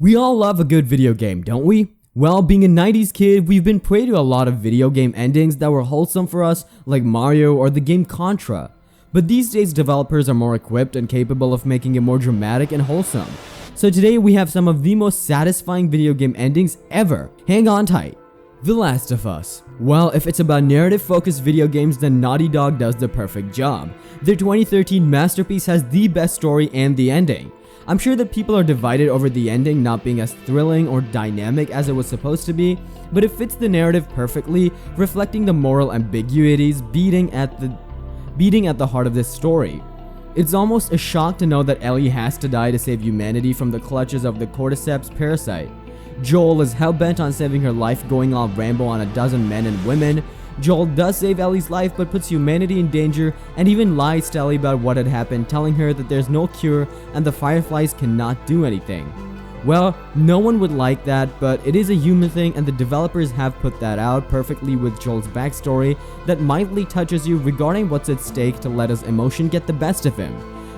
We all love a good video game, don't we? Well, being a 90s kid, we've been prey to a lot of video game endings that were wholesome for us, like Mario or the game Contra. But these days, developers are more equipped and capable of making it more dramatic and wholesome. So today we have some of the most satisfying video game endings ever. Hang on tight. The Last of Us. Well, if it's about narrative-focused video games, then Naughty Dog does the perfect job. Their 2013 masterpiece has the best story and the ending. I'm sure that people are divided over the ending not being as thrilling or dynamic as it was supposed to be, but it fits the narrative perfectly, reflecting the moral ambiguities beating at the heart of this story. It's almost a shock to know that Ellie has to die to save humanity from the clutches of the cordyceps parasite. Joel is hell-bent on saving her life, going all Rambo on a dozen men and women. Joel does save Ellie's life but puts humanity in danger and even lies to Ellie about what had happened, telling her that there's no cure and the Fireflies cannot do anything. Well, no one would like that, but it is a human thing and the developers have put that out perfectly with Joel's backstory that mildly touches you regarding what's at stake to let his emotion get the best of him.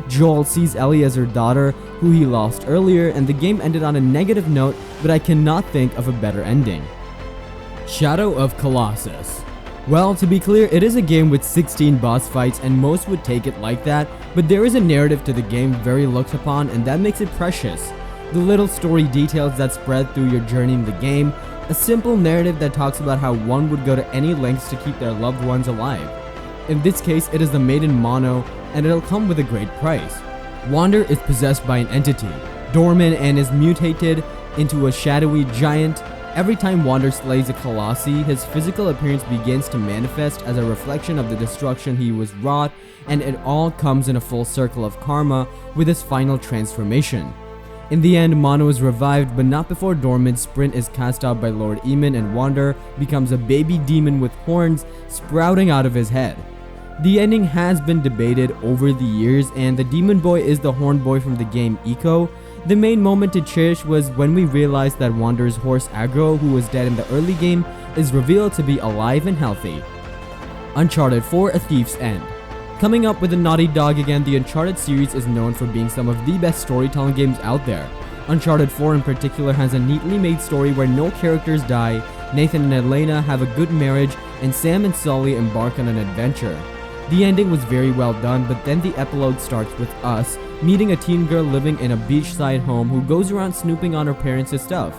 Joel sees Ellie as her daughter, who he lost earlier, and the game ended on a negative note, but I cannot think of a better ending. Shadow of Colossus. Well, to be clear, it is a game with 16 boss fights and most would take it like that, but there is a narrative to the game very looked upon and that makes it precious. The little story details that spread through your journey in the game, a simple narrative that talks about how one would go to any lengths to keep their loved ones alive. In this case, it is the maiden Mono, and it'll come with a great price. Wander is possessed by an entity, Dorman, and is mutated into a shadowy giant. Every time Wander slays a Colossi, his physical appearance begins to manifest as a reflection of the destruction he was wrought, and it all comes in a full circle of karma with his final transformation. In the end, Mono is revived, but not before Dorman's sprint is cast out by Lord Eamon and Wander becomes a baby demon with horns sprouting out of his head. The ending has been debated over the years, and the demon boy is the horn boy from the game Eco. The main moment to cherish was when we realized that Wander's horse Agro, who was dead in the early game, is revealed to be alive and healthy. Uncharted 4: A Thief's End. Coming up with a Naughty Dog again, the Uncharted series is known for being some of the best storytelling games out there. Uncharted 4 in particular has a neatly made story where no characters die, Nathan and Elena have a good marriage, and Sam and Sully embark on an adventure. The ending was very well done, but then the epilogue starts with us meeting a teen girl living in a beachside home who goes around snooping on her parents' stuff.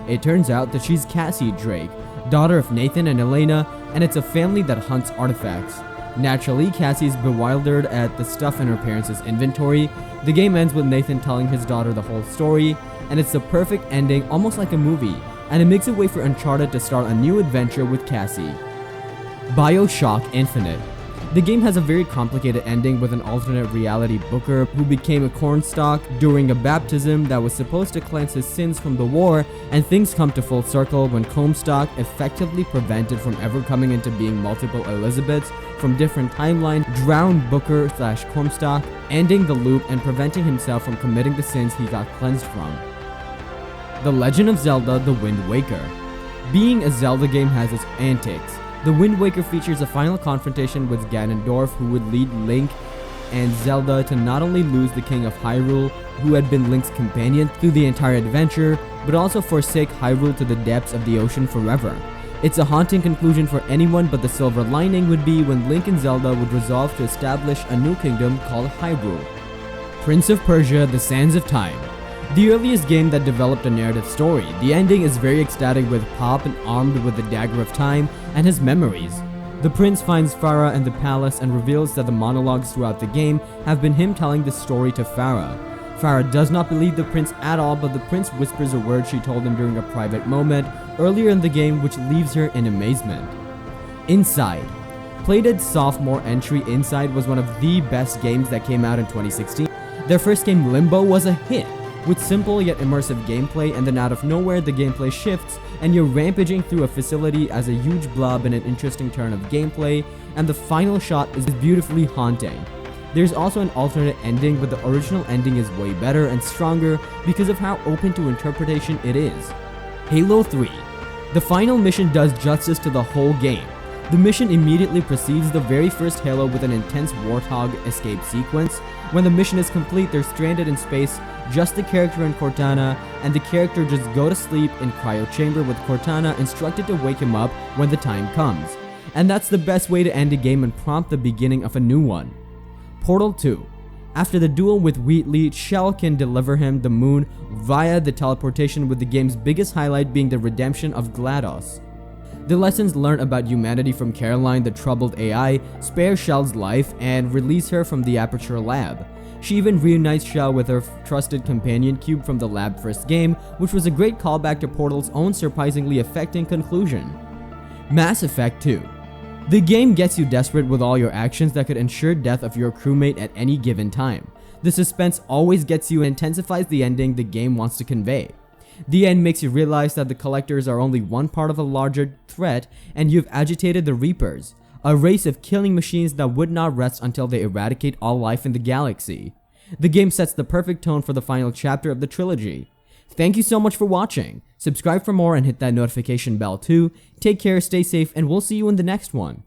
It turns out that she's Cassie Drake, daughter of Nathan and Elena, and it's a family that hunts artifacts. Naturally, Cassie's bewildered at the stuff in her parents' inventory. The game ends with Nathan telling his daughter the whole story, and it's the perfect ending, almost like a movie, and it makes a way for Uncharted to start a new adventure with Cassie. BioShock Infinite. The game has a very complicated ending with an alternate reality Booker who became a cornstalk during a baptism that was supposed to cleanse his sins from the war, and things come to full circle when Comstock effectively prevented from ever coming into being multiple Elizabeths from different timelines, drowned Booker/Comstock, ending the loop and preventing himself from committing the sins he got cleansed from. The Legend of Zelda: The Wind Waker. Being a Zelda game has its antics. The Wind Waker features a final confrontation with Ganondorf, who would lead Link and Zelda to not only lose the King of Hyrule, who had been Link's companion through the entire adventure, but also forsake Hyrule to the depths of the ocean forever. It's a haunting conclusion for anyone, but the silver lining would be when Link and Zelda would resolve to establish a new kingdom called Hyrule. Prince of Persia: The Sands of Time. The earliest game that developed a narrative story, the ending is very ecstatic with Pop and armed with the Dagger of Time and his memories. The prince finds Farah in the palace and reveals that the monologues throughout the game have been him telling the story to Farah. Farah does not believe the prince at all, but the prince whispers a word she told him during a private moment earlier in the game, which leaves her in amazement. Inside. Playdead's sophomore entry, Inside, was one of the best games that came out in 2016. Their first game, Limbo, was a hit, with simple yet immersive gameplay, and then out of nowhere the gameplay shifts and you're rampaging through a facility as a huge blob in an interesting turn of gameplay, and the final shot is beautifully haunting. There's also an alternate ending, but the original ending is way better and stronger because of how open to interpretation it is. Halo 3. The final mission does justice to the whole game. The mission immediately precedes the very first Halo with an intense Warthog escape sequence. When the mission is complete, they're stranded in space, just the character and Cortana, and the character just go to sleep in cryo chamber with Cortana instructed to wake him up when the time comes. And that's the best way to end a game and prompt the beginning of a new one. Portal 2. After the duel with Wheatley, Shell can deliver him the moon via the teleportation, with the game's biggest highlight being the redemption of GLaDOS. The lessons learned about humanity from Caroline, the troubled AI, spare Shell's life and release her from the Aperture Lab. She even reunites Shell with her trusted companion Cube from the lab first game, which was a great callback to Portal's own surprisingly affecting conclusion. Mass Effect 2. The game gets you desperate with all your actions that could ensure death of your crewmate at any given time. The suspense always gets you and intensifies the ending the game wants to convey. The end makes you realize that the Collectors are only one part of a larger threat, and you've agitated the Reapers, a race of killing machines that would not rest until they eradicate all life in the galaxy. The game sets the perfect tone for the final chapter of the trilogy. Thank you so much for watching. Subscribe for more and hit that notification bell too. Take care, stay safe, and we'll see you in the next one.